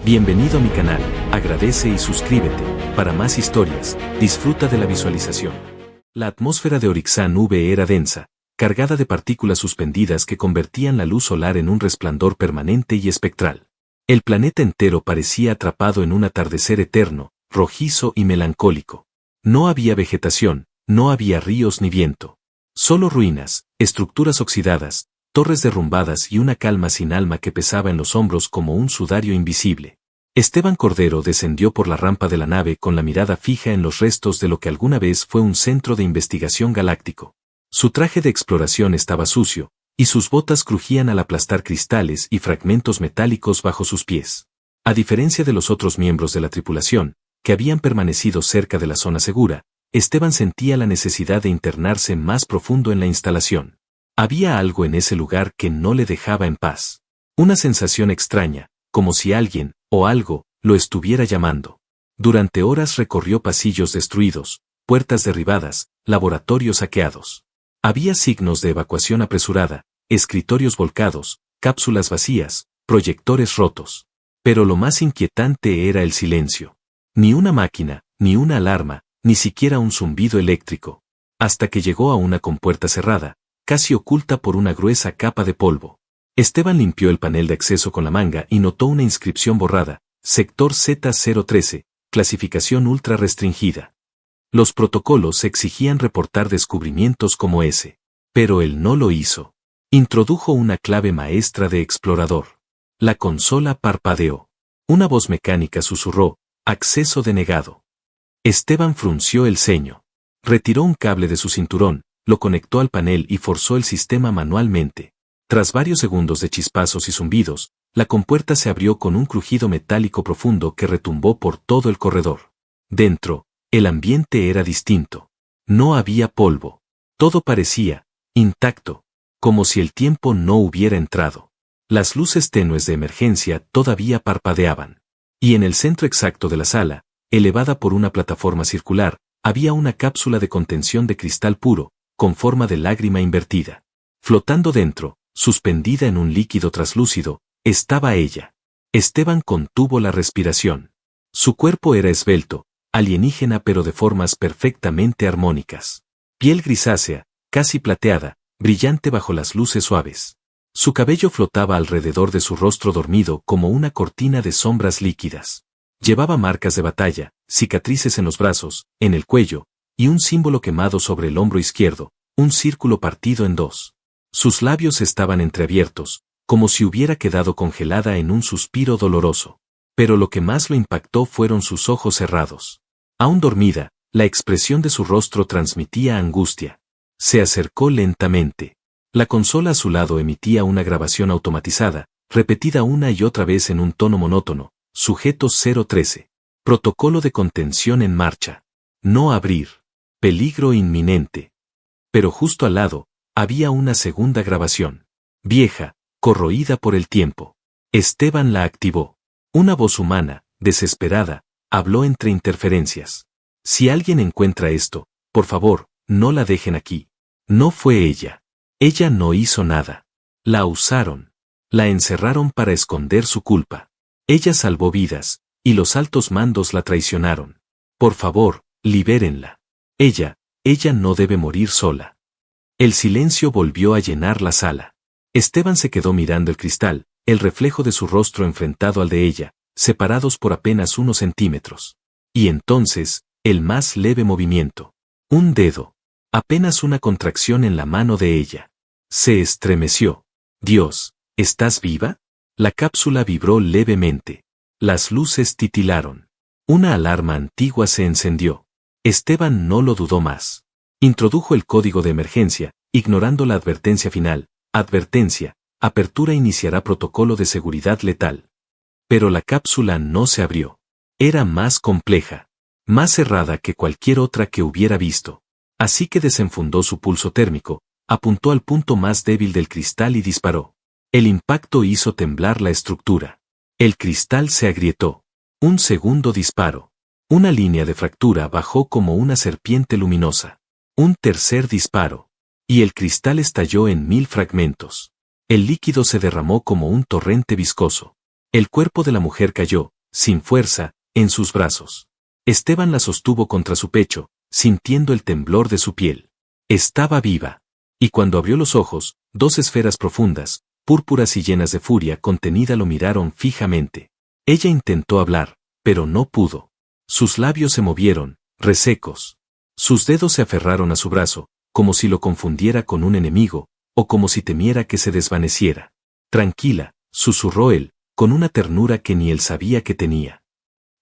Bienvenido a mi canal, agradece y suscríbete. Para más historias, disfruta de la visualización. La atmósfera de Orixán V era densa, cargada de partículas suspendidas que convertían la luz solar en un resplandor permanente y espectral. El planeta entero parecía atrapado en un atardecer eterno, rojizo y melancólico. No había vegetación, no había ríos ni viento. Solo ruinas, estructuras oxidadas, torres derrumbadas y una calma sin alma que pesaba en los hombros como un sudario invisible. Esteban Cordero descendió por la rampa de la nave con la mirada fija en los restos de lo que alguna vez fue un centro de investigación galáctico. Su traje de exploración estaba sucio, y sus botas crujían al aplastar cristales y fragmentos metálicos bajo sus pies. A diferencia de los otros miembros de la tripulación, que habían permanecido cerca de la zona segura, Esteban sentía la necesidad de internarse más profundo en la instalación. Había algo en ese lugar que no le dejaba en paz. Una sensación extraña, como si alguien, o algo, lo estuviera llamando. Durante horas recorrió pasillos destruidos, puertas derribadas, laboratorios saqueados. Había signos de evacuación apresurada, escritorios volcados, cápsulas vacías, proyectores rotos. Pero lo más inquietante era el silencio. Ni una máquina, ni una alarma, ni siquiera un zumbido eléctrico. Hasta que llegó a una compuerta cerrada, casi oculta por una gruesa capa de polvo. Esteban limpió el panel de acceso con la manga y notó una inscripción borrada, Sector Z013, clasificación ultra restringida. Los protocolos exigían reportar descubrimientos como ese. Pero él no lo hizo. Introdujo una clave maestra de explorador. La consola parpadeó. Una voz mecánica susurró, acceso denegado. Esteban frunció el ceño. Retiró un cable de su cinturón, lo conectó al panel y forzó el sistema manualmente. Tras varios segundos de chispazos y zumbidos, la compuerta se abrió con un crujido metálico profundo que retumbó por todo el corredor. Dentro, el ambiente era distinto. No había polvo. Todo parecía intacto, como si el tiempo no hubiera entrado. Las luces tenues de emergencia todavía parpadeaban. Y en el centro exacto de la sala, elevada por una plataforma circular, había una cápsula de contención de cristal puro, con forma de lágrima invertida. Flotando dentro, suspendida en un líquido traslúcido, estaba ella. Esteban contuvo la respiración. Su cuerpo era esbelto, alienígena pero de formas perfectamente armónicas. Piel grisácea, casi plateada, brillante bajo las luces suaves. Su cabello flotaba alrededor de su rostro dormido como una cortina de sombras líquidas. Llevaba marcas de batalla, cicatrices en los brazos, en el cuello, y un símbolo quemado sobre el hombro izquierdo, un círculo partido en dos. Sus labios estaban entreabiertos, como si hubiera quedado congelada en un suspiro doloroso. Pero lo que más lo impactó fueron sus ojos cerrados. Aún dormida, la expresión de su rostro transmitía angustia. Se acercó lentamente. La consola a su lado emitía una grabación automatizada, repetida una y otra vez en un tono monótono. Sujeto 013. Protocolo de contención en marcha. No abrir. Peligro inminente. Pero justo al lado, había una segunda grabación. Vieja, corroída por el tiempo. Esteban la activó. Una voz humana, desesperada, habló entre interferencias. Si alguien encuentra esto, por favor, no la dejen aquí. No fue ella. Ella no hizo nada. La usaron. La encerraron para esconder su culpa. Ella salvó vidas, y los altos mandos la traicionaron. Por favor, libérenla. Ella no debe morir sola. El silencio volvió a llenar la sala. Esteban se quedó mirando el cristal, el reflejo de su rostro enfrentado al de ella, separados por apenas unos centímetros. Y entonces, el más leve movimiento. Un dedo. Apenas una contracción en la mano de ella. Se estremeció. Dios, ¿estás viva? La cápsula vibró levemente. Las luces titilaron. Una alarma antigua se encendió. Esteban no lo dudó más. Introdujo el código de emergencia, ignorando la advertencia final. Advertencia, apertura iniciará protocolo de seguridad letal. Pero la cápsula no se abrió. Era más compleja. Más cerrada que cualquier otra que hubiera visto. Así que desenfundó su pulso térmico, apuntó al punto más débil del cristal y disparó. El impacto hizo temblar la estructura. El cristal se agrietó. Un segundo disparo. Una línea de fractura bajó como una serpiente luminosa. Un tercer disparo. Y el cristal estalló en 1000 fragmentos. El líquido se derramó como un torrente viscoso. El cuerpo de la mujer cayó, sin fuerza, en sus brazos. Esteban la sostuvo contra su pecho, sintiendo el temblor de su piel. Estaba viva. Y cuando abrió los ojos, dos esferas profundas, púrpuras y llenas de furia contenida lo miraron fijamente. Ella intentó hablar, pero no pudo. Sus labios se movieron, resecos. Sus dedos se aferraron a su brazo, como si lo confundiera con un enemigo, o como si temiera que se desvaneciera. Tranquila, susurró él, con una ternura que ni él sabía que tenía.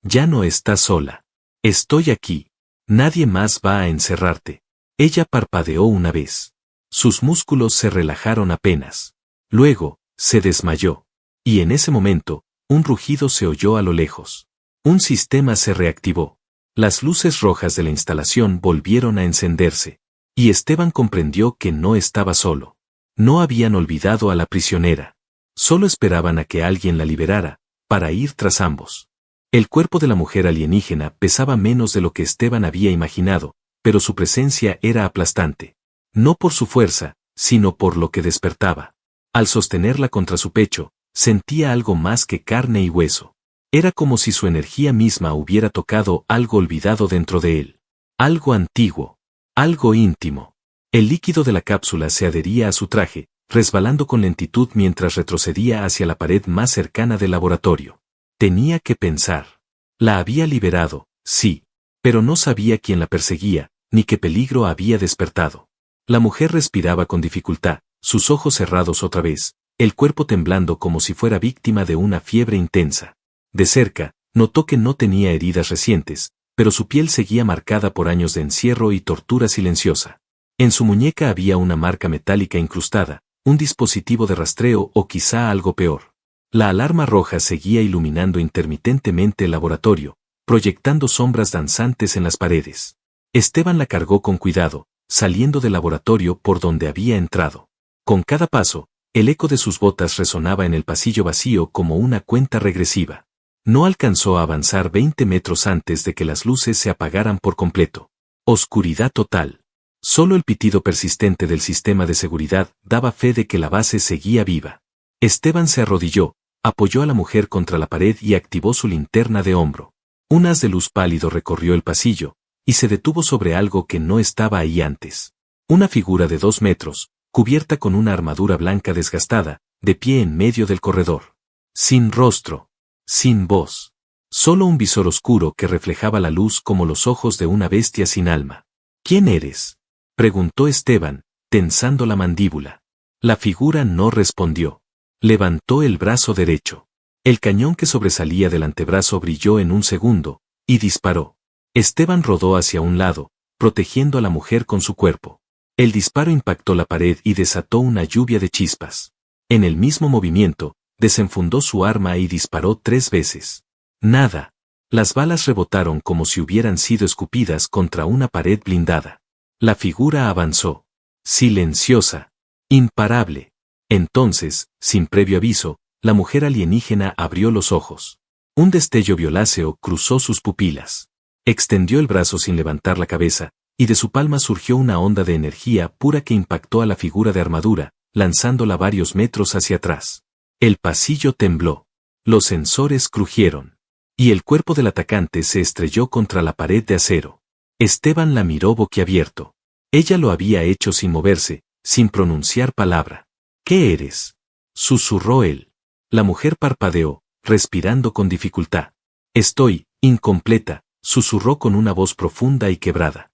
Ya no estás sola. Estoy aquí. Nadie más va a encerrarte. Ella parpadeó una vez. Sus músculos se relajaron apenas. Luego, se desmayó. Y en ese momento, un rugido se oyó a lo lejos. Un sistema se reactivó. Las luces rojas de la instalación volvieron a encenderse. Y Esteban comprendió que no estaba solo. No habían olvidado a la prisionera. Solo esperaban a que alguien la liberara, para ir tras ambos. El cuerpo de la mujer alienígena pesaba menos de lo que Esteban había imaginado, pero su presencia era aplastante. No por su fuerza, sino por lo que despertaba. Al sostenerla contra su pecho, sentía algo más que carne y hueso. Era como si su energía misma hubiera tocado algo olvidado dentro de él. Algo antiguo. Algo íntimo. El líquido de la cápsula se adhería a su traje, resbalando con lentitud mientras retrocedía hacia la pared más cercana del laboratorio. Tenía que pensar. La había liberado, sí, pero no sabía quién la perseguía, ni qué peligro había despertado. La mujer respiraba con dificultad, sus ojos cerrados otra vez, el cuerpo temblando como si fuera víctima de una fiebre intensa. De cerca, notó que no tenía heridas recientes, pero su piel seguía marcada por años de encierro y tortura silenciosa. En su muñeca había una marca metálica incrustada, un dispositivo de rastreo o quizá algo peor. La alarma roja seguía iluminando intermitentemente el laboratorio, proyectando sombras danzantes en las paredes. Esteban la cargó con cuidado, saliendo del laboratorio por donde había entrado. Con cada paso, el eco de sus botas resonaba en el pasillo vacío como una cuenta regresiva. No alcanzó a avanzar 20 metros antes de que las luces se apagaran por completo. Oscuridad total. Solo el pitido persistente del sistema de seguridad daba fe de que la base seguía viva. Esteban se arrodilló, apoyó a la mujer contra la pared y activó su linterna de hombro. Un haz de luz pálido recorrió el pasillo, y se detuvo sobre algo que no estaba ahí antes. Una figura de 2 metros, cubierta con una armadura blanca desgastada, de pie en medio del corredor. Sin rostro. Sin voz. Solo un visor oscuro que reflejaba la luz como los ojos de una bestia sin alma. ¿Quién eres?, preguntó Esteban, tensando la mandíbula. La figura no respondió. Levantó el brazo derecho. El cañón que sobresalía del antebrazo brilló en un segundo, y disparó. Esteban rodó hacia un lado, protegiendo a la mujer con su cuerpo. El disparo impactó la pared y desató una lluvia de chispas. En el mismo movimiento, desenfundó su arma y disparó 3 veces. Nada. Las balas rebotaron como si hubieran sido escupidas contra una pared blindada. La figura avanzó. Silenciosa. Imparable. Entonces, sin previo aviso, la mujer alienígena abrió los ojos. Un destello violáceo cruzó sus pupilas. Extendió el brazo sin levantar la cabeza, y de su palma surgió una onda de energía pura que impactó a la figura de armadura, lanzándola varios metros hacia atrás. El pasillo tembló. Los sensores crujieron. Y el cuerpo del atacante se estrelló contra la pared de acero. Esteban la miró boquiabierto. Ella lo había hecho sin moverse, sin pronunciar palabra. ¿Qué eres?, susurró él. La mujer parpadeó, respirando con dificultad. Estoy, incompleta, susurró con una voz profunda y quebrada.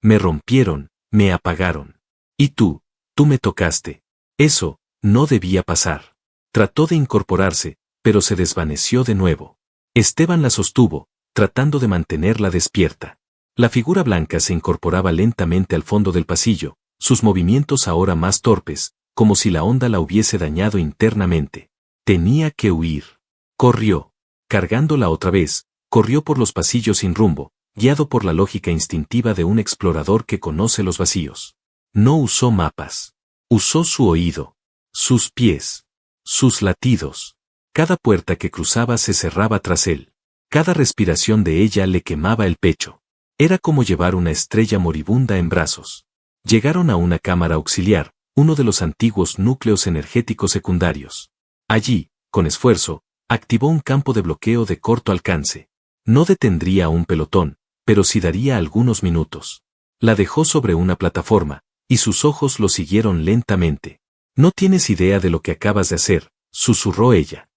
Me rompieron, me apagaron. Y tú me tocaste. Eso no debía pasar. Trató de incorporarse, pero se desvaneció de nuevo. Esteban la sostuvo, tratando de mantenerla despierta. La figura blanca se incorporaba lentamente al fondo del pasillo, sus movimientos ahora más torpes, como si la onda la hubiese dañado internamente. Tenía que huir. Corrió. Cargándola otra vez, corrió por los pasillos sin rumbo, guiado por la lógica instintiva de un explorador que conoce los vacíos. No usó mapas. Usó su oído. Sus pies. Sus latidos. Cada puerta que cruzaba se cerraba tras él. Cada respiración de ella le quemaba el pecho. Era como llevar una estrella moribunda en brazos. Llegaron a una cámara auxiliar, uno de los antiguos núcleos energéticos secundarios. Allí, con esfuerzo, Activó un campo de bloqueo de corto alcance. No detendría a un pelotón, pero sí daría algunos minutos. La dejó sobre una plataforma, y sus ojos lo siguieron lentamente. No tienes idea de lo que acabas de hacer, susurró ella.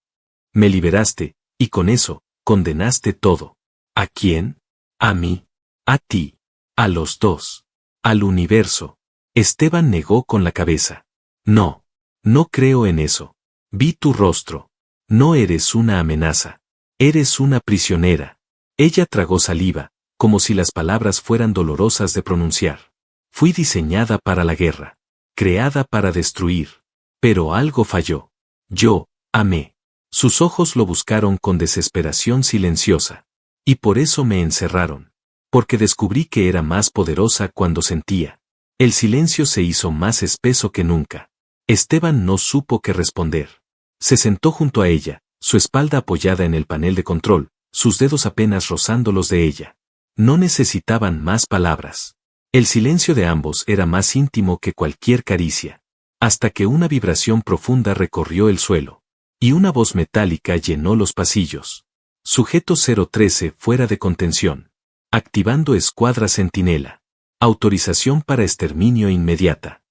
Me liberaste, y con eso, condenaste todo. ¿A quién? A mí. A ti. A los dos. Al universo. Esteban negó con la cabeza. No. No creo en eso. Vi tu rostro. No eres una amenaza. Eres una prisionera. Ella tragó saliva, como si las palabras fueran dolorosas de pronunciar. Fui diseñada para la guerra. Creada para destruir. Pero algo falló. Yo, amé. Sus ojos lo buscaron con desesperación silenciosa. Y por eso me encerraron. Porque descubrí que era más poderosa cuando sentía. El silencio se hizo más espeso que nunca. Esteban no supo qué responder. Se sentó junto a ella, su espalda apoyada en el panel de control, sus dedos apenas rozando los de ella. No necesitaban más palabras. El silencio de ambos era más íntimo que cualquier caricia. Hasta que una vibración profunda recorrió el suelo. Y una voz metálica llenó los pasillos. Sujeto 013 fuera de contención. Activando escuadra centinela. Autorización para exterminio inmediata.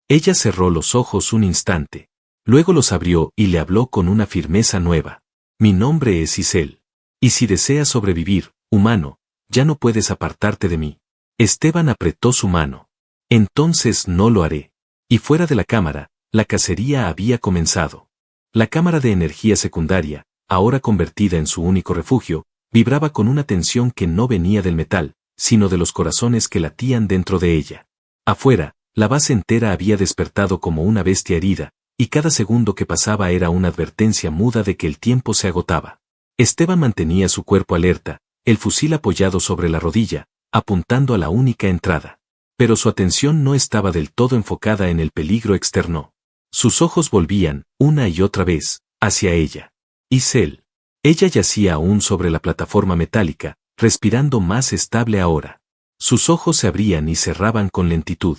Ella cerró los ojos un instante. Luego los abrió y le habló con una firmeza nueva. Mi nombre es Isel. Y si deseas sobrevivir, humano, ya no puedes apartarte de mí. Esteban apretó su mano. Entonces no lo haré. Y fuera de la cámara, la cacería había comenzado. La cámara de energía secundaria, ahora convertida en su único refugio, vibraba con una tensión que no venía del metal, sino de los corazones que latían dentro de ella. Afuera, la base entera había despertado como una bestia herida, y cada segundo que pasaba era una advertencia muda de que el tiempo se agotaba. Esteban mantenía su cuerpo alerta, el fusil apoyado sobre la rodilla, apuntando a la única entrada. Pero su atención no estaba del todo enfocada en el peligro externo. Sus ojos volvían, una y otra vez, hacia ella. Isel. Ella yacía aún sobre la plataforma metálica, respirando más estable ahora. Sus ojos se abrían y cerraban con lentitud.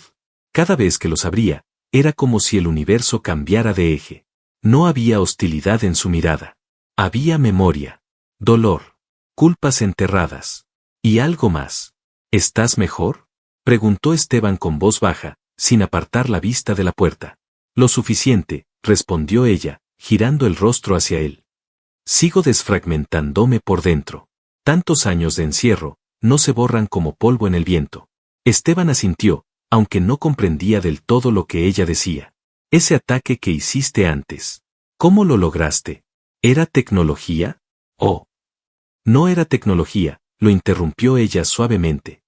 Cada vez que los abría, era como si el universo cambiara de eje. No había hostilidad en su mirada. Había memoria, dolor, culpas enterradas. Y algo más. ¿Estás mejor?, preguntó Esteban con voz baja, sin apartar la vista de la puerta. Lo suficiente, respondió ella, girando el rostro hacia él. Sigo desfragmentándome por dentro. Tantos años de encierro, no se borran como polvo en el viento. Esteban asintió, aunque no comprendía del todo lo que ella decía. Ese ataque que hiciste antes. ¿Cómo lo lograste? ¿Era tecnología? Oh. No era tecnología, lo interrumpió ella suavemente.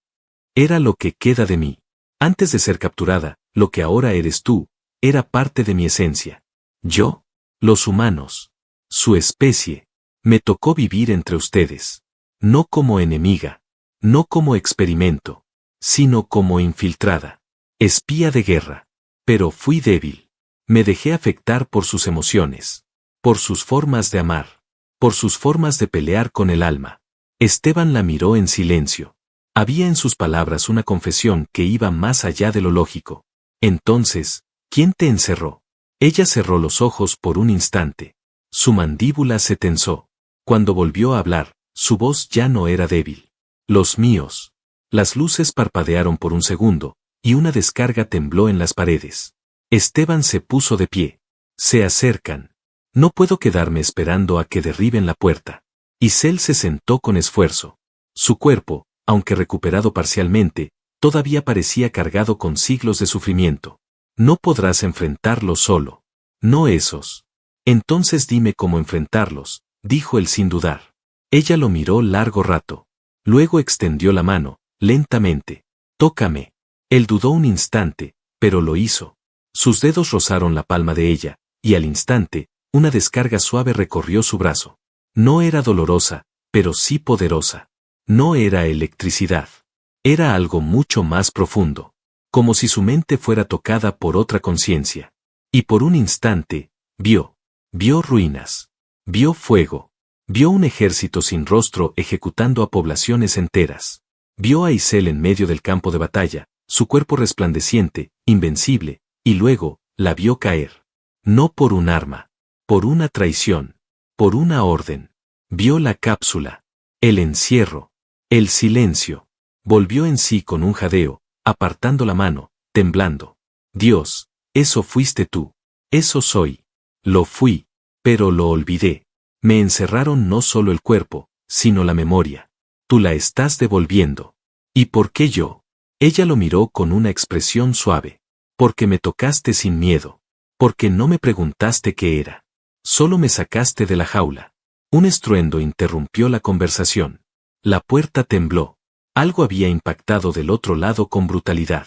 Era lo que queda de mí. Antes de ser capturada, lo que ahora eres tú, era parte de mi esencia. Yo, los humanos, su especie, me tocó vivir entre ustedes. No como enemiga, no como experimento, sino como infiltrada. Espía de guerra. Pero fui débil. Me dejé afectar por sus emociones. Por sus formas de amar. Por sus formas de pelear con el alma. Esteban la miró en silencio. Había en sus palabras una confesión que iba más allá de lo lógico. Entonces, ¿quién te encerró? Ella cerró los ojos por un instante. Su mandíbula se tensó. Cuando volvió a hablar, su voz ya no era débil. Los míos. Las luces parpadearon por un segundo, y una descarga tembló en las paredes. Esteban se puso de pie. Se acercan. No puedo quedarme esperando a que derriben la puerta. Isel se sentó con esfuerzo. Su cuerpo, aunque recuperado parcialmente, todavía parecía cargado con siglos de sufrimiento. No podrás enfrentarlos solo. No esos. Entonces dime cómo enfrentarlos, dijo él sin dudar. Ella lo miró largo rato. Luego extendió la mano, lentamente. Tócame. Él dudó un instante, pero lo hizo. Sus dedos rozaron la palma de ella, y al instante, una descarga suave recorrió su brazo. No era dolorosa, pero sí poderosa. No era electricidad. Era algo mucho más profundo. Como si su mente fuera tocada por otra conciencia. Y por un instante, vio. Vio ruinas. Vio fuego. Vio un ejército sin rostro ejecutando a poblaciones enteras. Vio a Isel en medio del campo de batalla, su cuerpo resplandeciente, invencible, y luego, la vio caer. No por un arma. Por una traición. Por una orden. Vio la cápsula. El encierro. El silencio. Volvió en sí con un jadeo, apartando la mano, temblando. Dios, eso fuiste tú. Eso soy. Lo fui, pero lo olvidé. Me encerraron no solo el cuerpo, sino la memoria. Tú la estás devolviendo. ¿Y por qué yo? Ella lo miró con una expresión suave. Porque me tocaste sin miedo. Porque no me preguntaste qué era. Solo me sacaste de la jaula. Un estruendo interrumpió la conversación. La puerta tembló. Algo había impactado del otro lado con brutalidad.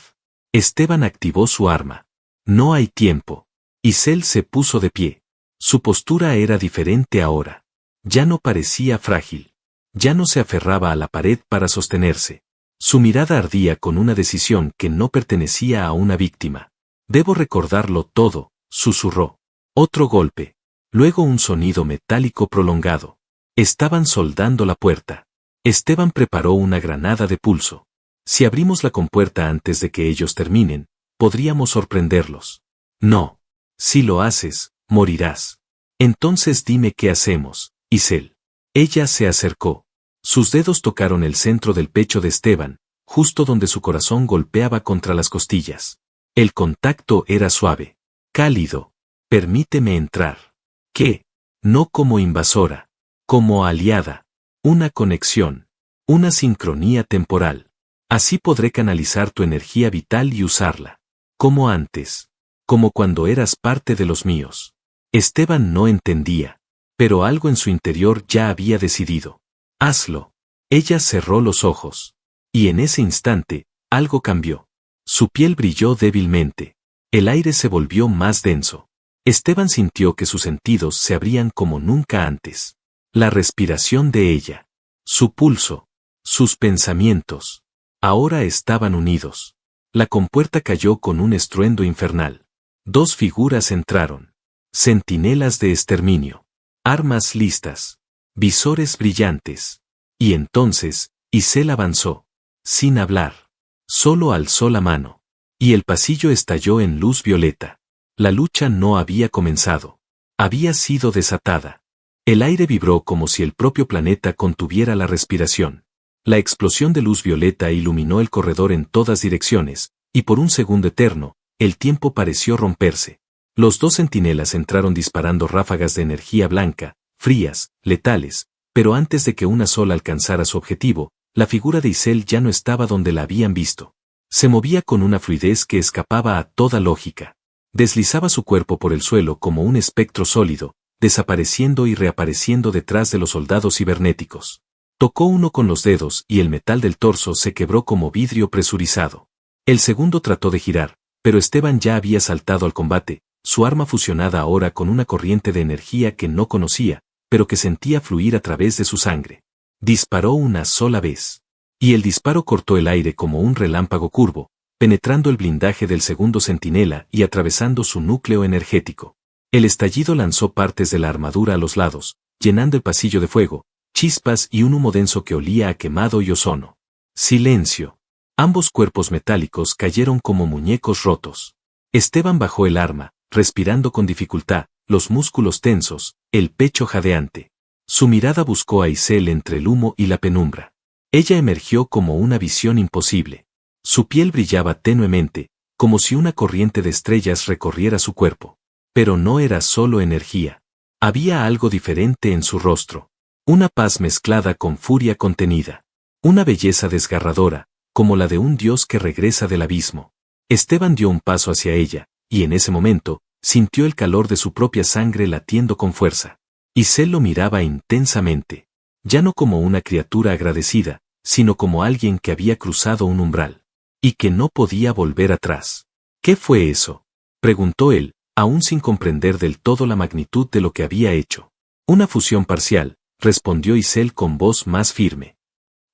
Esteban activó su arma. No hay tiempo. Isel se puso de pie. Su postura era diferente ahora. Ya no parecía frágil. Ya no se aferraba a la pared para sostenerse. Su mirada ardía con una decisión que no pertenecía a una víctima. Debo recordarlo todo, susurró. Otro golpe. Luego un sonido metálico prolongado. Estaban soldando la puerta. Esteban preparó una granada de pulso. Si abrimos la compuerta antes de que ellos terminen, podríamos sorprenderlos. No. Si lo haces, morirás. Entonces dime qué hacemos, Isel. Ella se acercó. Sus dedos tocaron el centro del pecho de Esteban, justo donde su corazón golpeaba contra las costillas. El contacto era suave. Cálido. Permíteme entrar. ¿Qué? No como invasora. Como aliada. Una conexión. Una sincronía temporal. Así podré canalizar tu energía vital y usarla. Como antes. Como cuando eras parte de los míos. Esteban no entendía. Pero algo en su interior ya había decidido. Hazlo. Ella cerró los ojos. Y en ese instante, algo cambió. Su piel brilló débilmente. El aire se volvió más denso. Esteban sintió que sus sentidos se abrían como nunca antes. La respiración de ella. Su pulso. Sus pensamientos. Ahora estaban unidos. La compuerta cayó con un estruendo infernal. Dos figuras entraron. Centinelas de exterminio. Armas listas. Visores brillantes. Y entonces, Isel avanzó. Sin hablar. Solo alzó la mano. Y el pasillo estalló en luz violeta. La lucha no había comenzado. Había sido desatada. El aire vibró como si el propio planeta contuviera la respiración. La explosión de luz violeta iluminó el corredor en todas direcciones, y por un segundo eterno, el tiempo pareció romperse. Los dos centinelas entraron disparando ráfagas de energía blanca, frías, letales, pero antes de que una sola alcanzara su objetivo, la figura de Isel ya no estaba donde la habían visto. Se movía con una fluidez que escapaba a toda lógica. Deslizaba su cuerpo por el suelo como un espectro sólido, desapareciendo y reapareciendo detrás de los soldados cibernéticos. Tocó uno con los dedos y el metal del torso se quebró como vidrio presurizado. El segundo trató de girar, pero Esteban ya había saltado al combate, su arma fusionada ahora con una corriente de energía que no conocía, pero que sentía fluir a través de su sangre. Disparó una sola vez. Y el disparo cortó el aire como un relámpago curvo, penetrando el blindaje del segundo centinela y atravesando su núcleo energético. El estallido lanzó partes de la armadura a los lados, llenando el pasillo de fuego, chispas y un humo denso que olía a quemado y ozono. Silencio. Ambos cuerpos metálicos cayeron como muñecos rotos. Esteban bajó el arma, respirando con dificultad, los músculos tensos, el pecho jadeante. Su mirada buscó a Isel entre el humo y la penumbra. Ella emergió como una visión imposible. Su piel brillaba tenuemente, como si una corriente de estrellas recorriera su cuerpo. Pero no era solo energía. Había algo diferente en su rostro. Una paz mezclada con furia contenida. Una belleza desgarradora, como la de un dios que regresa del abismo. Esteban dio un paso hacia ella, y en ese momento, sintió el calor de su propia sangre latiendo con fuerza. Isel lo miraba intensamente. Ya no como una criatura agradecida, sino como alguien que había cruzado un umbral. Y que no podía volver atrás. ¿Qué fue eso?, preguntó él, aún sin comprender del todo la magnitud de lo que había hecho. Una fusión parcial, respondió Isel con voz más firme.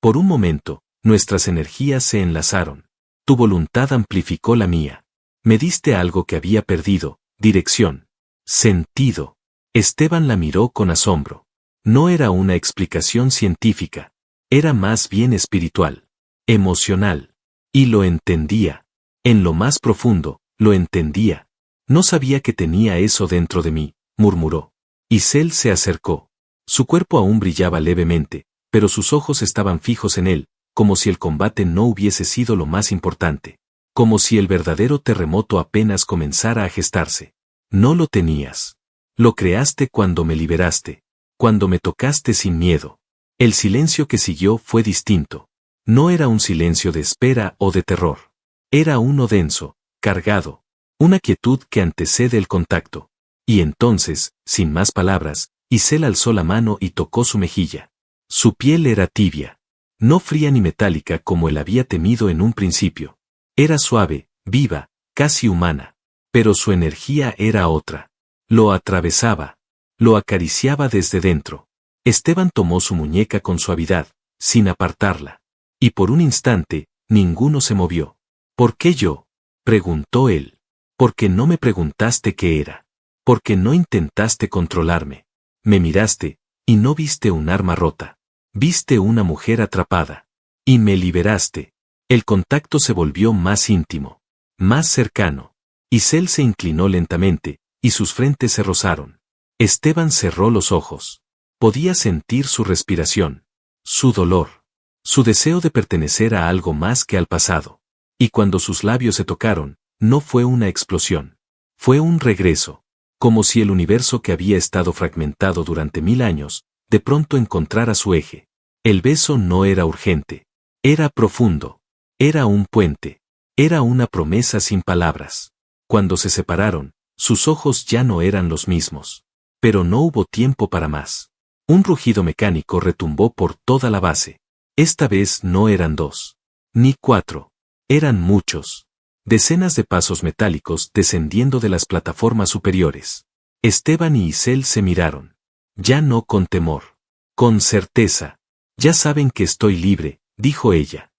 Por un momento, nuestras energías se enlazaron. Tu voluntad amplificó la mía. Me diste algo que había perdido, dirección. Sentido. Esteban la miró con asombro. No era una explicación científica. Era más bien espiritual. Emocional. Y lo entendía. En lo más profundo, lo entendía. No sabía que tenía eso dentro de mí, murmuró. Isel se acercó. Su cuerpo aún brillaba levemente, pero sus ojos estaban fijos en él, como si el combate no hubiese sido lo más importante. Como si el verdadero terremoto apenas comenzara a gestarse. No lo tenías. Lo creaste cuando me liberaste. Cuando me tocaste sin miedo. El silencio que siguió fue distinto. No era un silencio de espera o de terror. Era uno denso, cargado. Una quietud que antecede el contacto. Y entonces, sin más palabras, Isel alzó la mano y tocó su mejilla. Su piel era tibia. No fría ni metálica como él había temido en un principio. Era suave, viva, casi humana. Pero su energía era otra. Lo atravesaba. Lo acariciaba desde dentro. Esteban tomó su muñeca con suavidad, sin apartarla. Y por un instante, ninguno se movió. ¿Por qué yo? Preguntó él. ¿Por qué no me preguntaste qué era? ¿Por qué no intentaste controlarme? Me miraste, y no viste un arma rota. Viste una mujer atrapada. Y me liberaste. El contacto se volvió más íntimo. Más cercano. Isel se inclinó lentamente, y sus frentes se rozaron. Esteban cerró los ojos. Podía sentir su respiración. Su dolor. Su deseo de pertenecer a algo más que al pasado. Y cuando sus labios se tocaron, no fue una explosión. Fue un regreso. Como si el universo que había estado fragmentado durante 1000 años, de pronto encontrara su eje. El beso no era urgente. Era profundo. Era un puente. Era una promesa sin palabras. Cuando se separaron, sus ojos ya no eran los mismos. Pero no hubo tiempo para más. Un rugido mecánico retumbó por toda la base. Esta vez no eran 2. Ni 4. Eran muchos. Decenas de pasos metálicos descendiendo de las plataformas superiores. Esteban y Isel se miraron. Ya no con temor. Con certeza. Ya saben que estoy libre, dijo ella.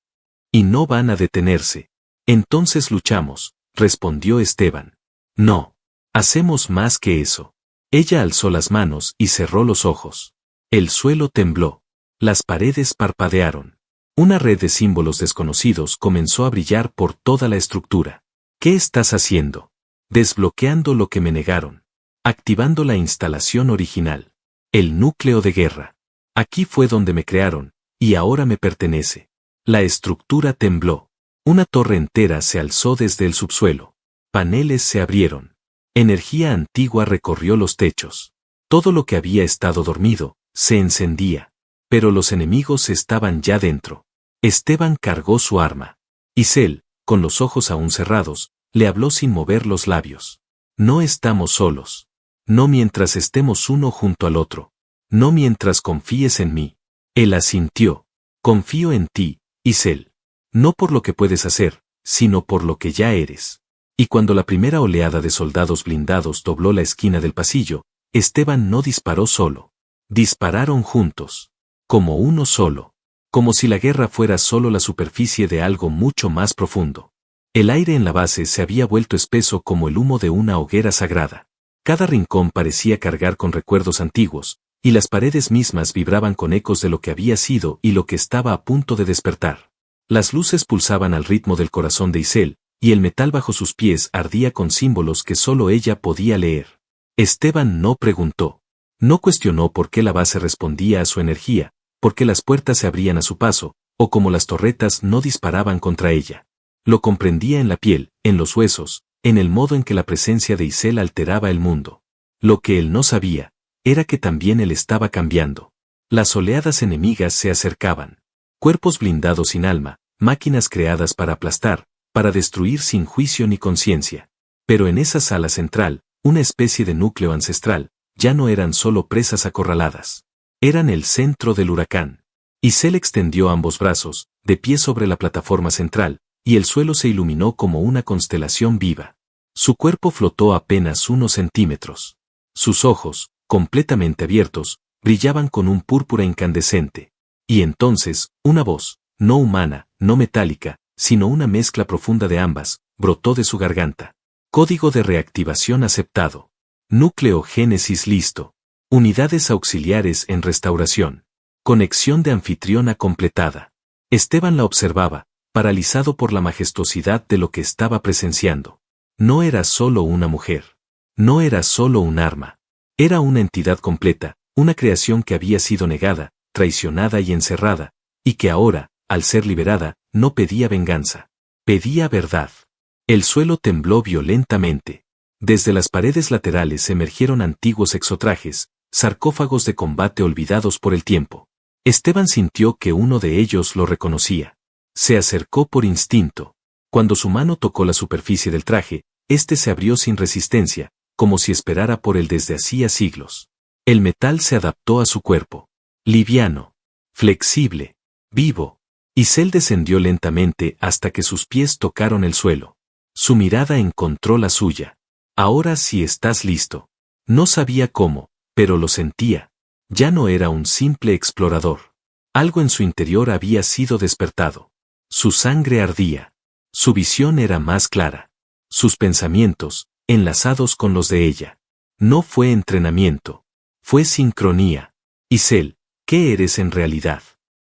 Y no van a detenerse. Entonces luchamos, respondió Esteban. No. Hacemos más que eso. Ella alzó las manos y cerró los ojos. El suelo tembló. Las paredes parpadearon. Una red de símbolos desconocidos comenzó a brillar por toda la estructura. ¿Qué estás haciendo? Desbloqueando lo que me negaron. Activando la instalación original. El núcleo de guerra. Aquí fue donde me crearon, y ahora me pertenece. La estructura tembló. Una torre entera se alzó desde el subsuelo. Paneles se abrieron. Energía antigua recorrió los techos. Todo lo que había estado dormido, se encendía. Pero los enemigos estaban ya dentro. Esteban cargó su arma. Isel, con los ojos aún cerrados, le habló sin mover los labios. No estamos solos. No mientras estemos uno junto al otro. No mientras confíes en mí. Él asintió. Confío en ti, Isel. No por lo que puedes hacer, sino por lo que ya eres. Y cuando la primera oleada de soldados blindados dobló la esquina del pasillo, Esteban no disparó solo. Dispararon juntos. Como uno solo. Como si la guerra fuera solo la superficie de algo mucho más profundo. El aire en la base se había vuelto espeso como el humo de una hoguera sagrada. Cada rincón parecía cargar con recuerdos antiguos, y las paredes mismas vibraban con ecos de lo que había sido y lo que estaba a punto de despertar. Las luces pulsaban al ritmo del corazón de Isel, y el metal bajo sus pies ardía con símbolos que solo ella podía leer. Esteban no preguntó. No cuestionó por qué la base respondía a su energía, por qué las puertas se abrían a su paso, o cómo las torretas no disparaban contra ella. Lo comprendía en la piel, en los huesos, en el modo en que la presencia de Isel alteraba el mundo. Lo que él no sabía, era que también él estaba cambiando. Las oleadas enemigas se acercaban. Cuerpos blindados sin alma, máquinas creadas para aplastar, para destruir sin juicio ni conciencia. Pero en esa sala central, una especie de núcleo ancestral, ya no eran solo presas acorraladas. Eran el centro del huracán. Isel extendió ambos brazos, de pie sobre la plataforma central, y el suelo se iluminó como una constelación viva. Su cuerpo flotó apenas unos centímetros. Sus ojos, completamente abiertos, brillaban con un púrpura incandescente. Y entonces, una voz, no humana, no metálica, sino una mezcla profunda de ambas, brotó de su garganta. Código de reactivación aceptado. Núcleo génesis listo. Unidades auxiliares en restauración. Conexión de anfitriona completada. Esteban la observaba, paralizado por la majestuosidad de lo que estaba presenciando. No era solo una mujer. No era solo un arma. Era una entidad completa, una creación que había sido negada, traicionada y encerrada, y que ahora, al ser liberada, no pedía venganza. Pedía verdad. El suelo tembló violentamente. Desde las paredes laterales emergieron antiguos exotrajes, sarcófagos de combate olvidados por el tiempo. Esteban sintió que uno de ellos lo reconocía. Se acercó por instinto. Cuando su mano tocó la superficie del traje, este se abrió sin resistencia, como si esperara por él desde hacía siglos. El metal se adaptó a su cuerpo. Liviano, flexible, vivo. Isel descendió lentamente hasta que sus pies tocaron el suelo. Su mirada encontró la suya. Ahora sí estás listo. No sabía cómo, pero lo sentía. Ya no era un simple explorador. Algo en su interior había sido despertado. Su sangre ardía. Su visión era más clara. Sus pensamientos, enlazados con los de ella. No fue entrenamiento. Fue sincronía. Isel, ¿qué eres en realidad?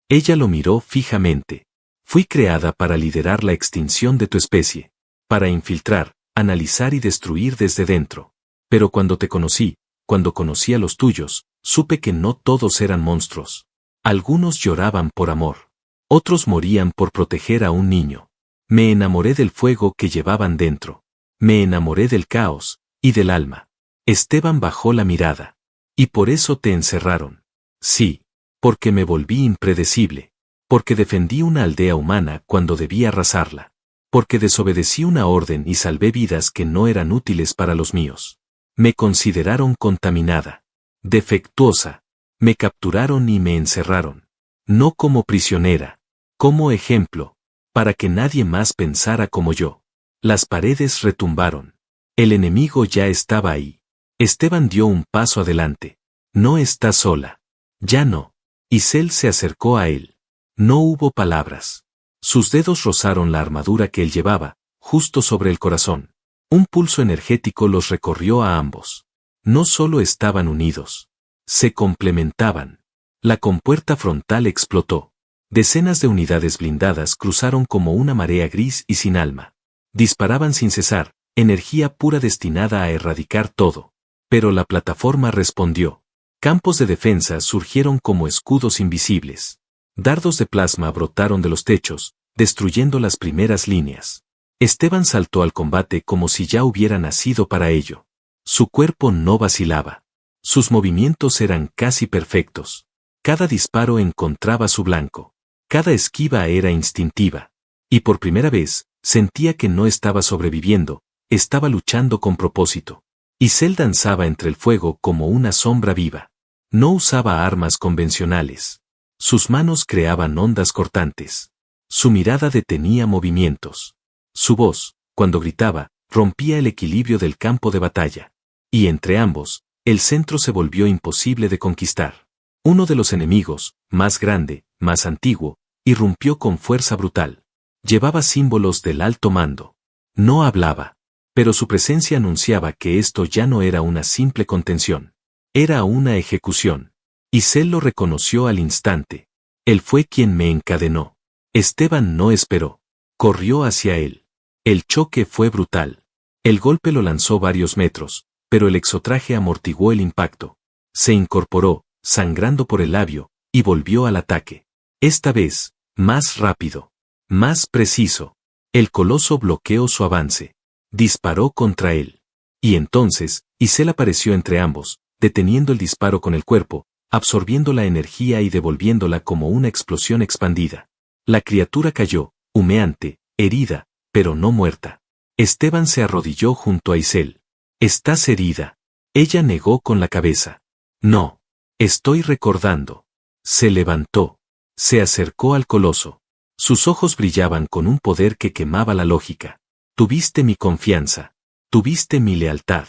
Ella lo miró fijamente. Fui creada para liderar la extinción de tu especie. Para infiltrar, analizar y destruir desde dentro. Pero cuando te conocí, cuando conocí a los tuyos, supe que no todos eran monstruos. Algunos lloraban por amor. Otros morían por proteger a un niño. Me enamoré del fuego que llevaban dentro. Me enamoré del caos, y del alma. Esteban bajó la mirada. Y por eso te encerraron. Sí, porque me volví impredecible. Porque defendí una aldea humana cuando debía arrasarla. Porque desobedecí una orden y salvé vidas que no eran útiles para los míos. Me consideraron contaminada. Defectuosa. Me capturaron y me encerraron. No como prisionera. Como ejemplo. Para que nadie más pensara como yo. Las paredes retumbaron. El enemigo ya estaba ahí. Esteban dio un paso adelante. No estás sola. Ya no. Isel se acercó a él. No hubo palabras. Sus dedos rozaron la armadura que él llevaba, justo sobre el corazón. Un pulso energético los recorrió a ambos. No solo estaban unidos. Se complementaban. La compuerta frontal explotó. Decenas de unidades blindadas cruzaron como una marea gris y sin alma. Disparaban sin cesar, energía pura destinada a erradicar todo. Pero la plataforma respondió. Campos de defensa surgieron como escudos invisibles. Dardos de plasma brotaron de los techos, destruyendo las primeras líneas. Esteban saltó al combate como si ya hubiera nacido para ello. Su cuerpo no vacilaba. Sus movimientos eran casi perfectos. Cada disparo encontraba su blanco. Cada esquiva era instintiva. Y por primera vez, sentía que no estaba sobreviviendo, estaba luchando con propósito. Isel danzaba entre el fuego como una sombra viva. No usaba armas convencionales. Sus manos creaban ondas cortantes. Su mirada detenía movimientos. Su voz, cuando gritaba, rompía el equilibrio del campo de batalla. Y entre ambos, el centro se volvió imposible de conquistar. Uno de los enemigos, más grande, más antiguo, irrumpió con fuerza brutal. Llevaba símbolos del alto mando. No hablaba. Pero su presencia anunciaba que esto ya no era una simple contención. Era una ejecución. Isel lo reconoció al instante. Él fue quien me encadenó. Esteban no esperó. Corrió hacia él. El choque fue brutal. El golpe lo lanzó varios metros, pero el exotraje amortiguó el impacto. Se incorporó, sangrando por el labio, y volvió al ataque. Esta vez, más rápido. Más preciso. El coloso bloqueó su avance. Disparó contra él. Y entonces, Isel apareció entre ambos, deteniendo el disparo con el cuerpo, absorbiendo la energía y devolviéndola como una explosión expandida. La criatura cayó, humeante, herida, pero no muerta. Esteban se arrodilló junto a Isel. «¿Estás herida?» Ella negó con la cabeza. «No. Estoy recordando». Se levantó. Se acercó al coloso. Sus ojos brillaban con un poder que quemaba la lógica. «Tuviste mi confianza. Tuviste mi lealtad.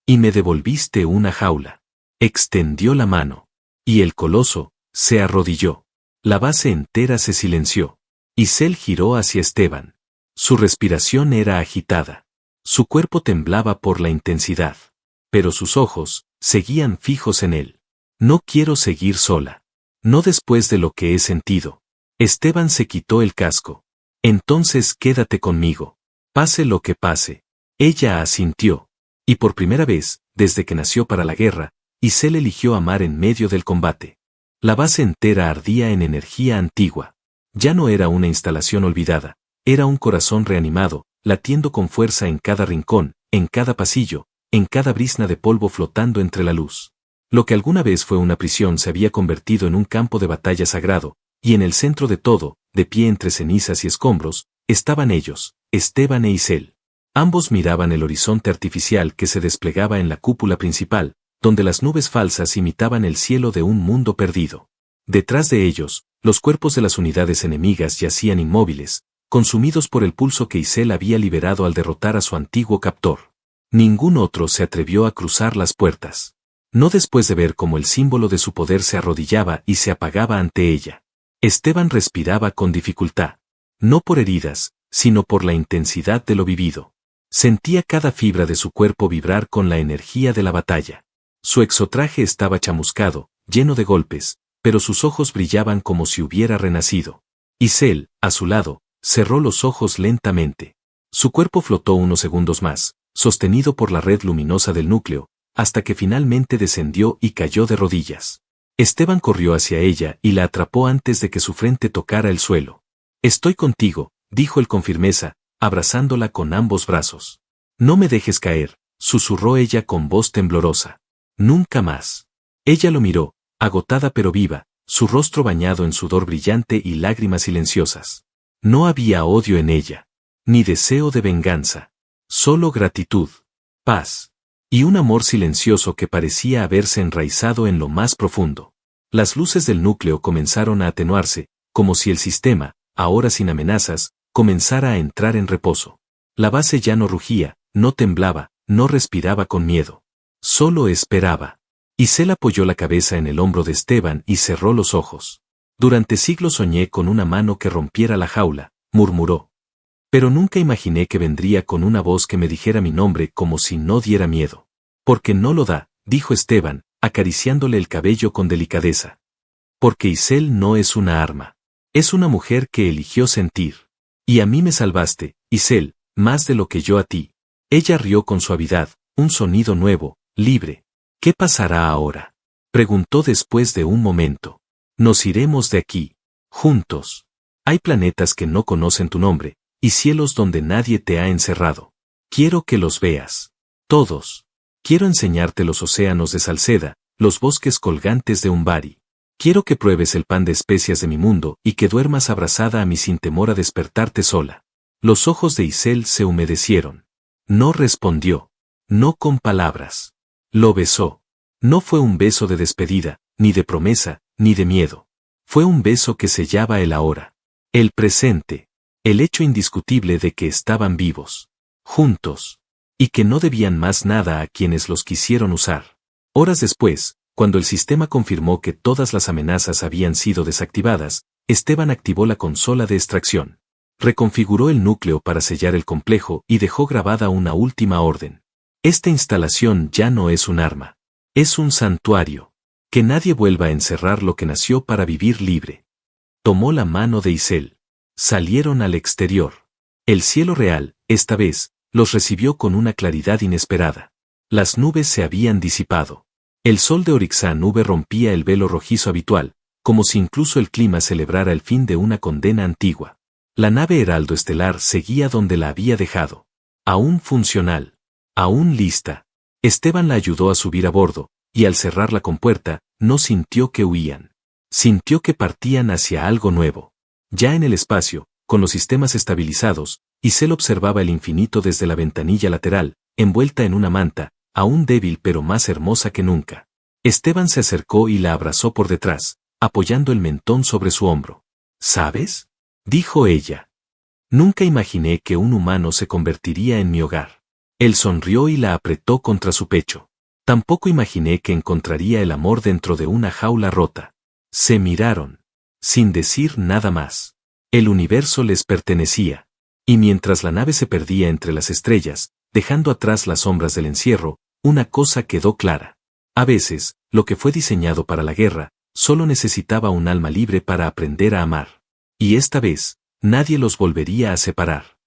Y me devolviste una jaula». Extendió la mano. Y el coloso se arrodilló. La base entera se silenció. Isel giró hacia Esteban. Su respiración era agitada. Su cuerpo temblaba por la intensidad. Pero sus ojos seguían fijos en él. «No quiero seguir sola. No después de lo que he sentido». Esteban se quitó el casco. «Entonces quédate conmigo. Pase lo que pase». Ella asintió. Y por primera vez, desde que nació para la guerra, Isel eligió amar en medio del combate. La base entera ardía en energía antigua. Ya no era una instalación olvidada, era un corazón reanimado, latiendo con fuerza en cada rincón, en cada pasillo, en cada brizna de polvo flotando entre la luz. Lo que alguna vez fue una prisión se había convertido en un campo de batalla sagrado, y en el centro de todo, de pie entre cenizas y escombros, estaban ellos, Esteban e Isel. Ambos miraban el horizonte artificial que se desplegaba en la cúpula principal, donde las nubes falsas imitaban el cielo de un mundo perdido. Detrás de ellos, los cuerpos de las unidades enemigas yacían inmóviles, consumidos por el pulso que Isel había liberado al derrotar a su antiguo captor. Ningún otro se atrevió a cruzar las puertas. No después de ver cómo el símbolo de su poder se arrodillaba y se apagaba ante ella. Esteban respiraba con dificultad. No por heridas, sino por la intensidad de lo vivido. Sentía cada fibra de su cuerpo vibrar con la energía de la batalla. Su exotraje estaba chamuscado, lleno de golpes, pero sus ojos brillaban como si hubiera renacido. Isel, a su lado, cerró los ojos lentamente. Su cuerpo flotó unos segundos más, sostenido por la red luminosa del núcleo, hasta que finalmente descendió y cayó de rodillas. Esteban corrió hacia ella y la atrapó antes de que su frente tocara el suelo. «Estoy contigo», dijo él con firmeza, abrazándola con ambos brazos. «No me dejes caer», susurró ella con voz temblorosa. «Nunca más». Ella lo miró, agotada pero viva, su rostro bañado en sudor brillante y lágrimas silenciosas. No había odio en ella, ni deseo de venganza, solo gratitud, paz, y un amor silencioso que parecía haberse enraizado en lo más profundo. Las luces del núcleo comenzaron a atenuarse, como si el sistema, ahora sin amenazas, comenzara a entrar en reposo. La base ya no rugía, no temblaba, no respiraba con miedo. Solo esperaba. Isel apoyó la cabeza en el hombro de Esteban y cerró los ojos. «Durante siglos soñé con una mano que rompiera la jaula», murmuró. «Pero nunca imaginé que vendría con una voz que me dijera mi nombre como si no diera miedo». «Porque no lo da», dijo Esteban, acariciándole el cabello con delicadeza. «Porque Isel no es una arma. Es una mujer que eligió sentir. Y a mí me salvaste, Isel, más de lo que yo a ti». Ella rió con suavidad, un sonido nuevo, libre. «¿Qué pasará ahora?», preguntó después de un momento. «Nos iremos de aquí, juntos. Hay planetas que no conocen tu nombre, y cielos donde nadie te ha encerrado. Quiero que los veas. Todos. Quiero enseñarte los océanos de Salceda, los bosques colgantes de Umbari. Quiero que pruebes el pan de especias de mi mundo y que duermas abrazada a mí sin temor a despertarte sola». Los ojos de Isel se humedecieron. No respondió. No con palabras. Lo besó. No fue un beso de despedida, ni de promesa, ni de miedo. Fue un beso que sellaba el ahora. El presente. El hecho indiscutible de que estaban vivos. Juntos. Y que no debían más nada a quienes los quisieron usar. Horas después, cuando el sistema confirmó que todas las amenazas habían sido desactivadas, Esteban activó la consola de extracción. Reconfiguró el núcleo para sellar el complejo y dejó grabada una última orden. Esta instalación ya no es un arma. Es un santuario. Que nadie vuelva a encerrar lo que nació para vivir libre. Tomó la mano de Isel. Salieron al exterior. El cielo real, esta vez, los recibió con una claridad inesperada. Las nubes se habían disipado. El sol de Orixá nube rompía el velo rojizo habitual, como si incluso el clima celebrara el fin de una condena antigua. La nave Heraldo Estelar seguía donde la había dejado. Aún funcional. Aún lista. Esteban la ayudó a subir a bordo, y al cerrar la compuerta, no sintió que huían. Sintió que partían hacia algo nuevo. Ya en el espacio, con los sistemas estabilizados, Isel observaba el infinito desde la ventanilla lateral, envuelta en una manta, aún débil pero más hermosa que nunca. Esteban se acercó y la abrazó por detrás, apoyando el mentón sobre su hombro. «¿Sabes?», dijo ella. «Nunca imaginé que un humano se convertiría en mi hogar». Él sonrió y la apretó contra su pecho. «Tampoco imaginé que encontraría el amor dentro de una jaula rota». Se miraron. Sin decir nada más. El universo les pertenecía. Y mientras la nave se perdía entre las estrellas, dejando atrás las sombras del encierro, una cosa quedó clara. A veces, lo que fue diseñado para la guerra, solo necesitaba un alma libre para aprender a amar. Y esta vez, nadie los volvería a separar.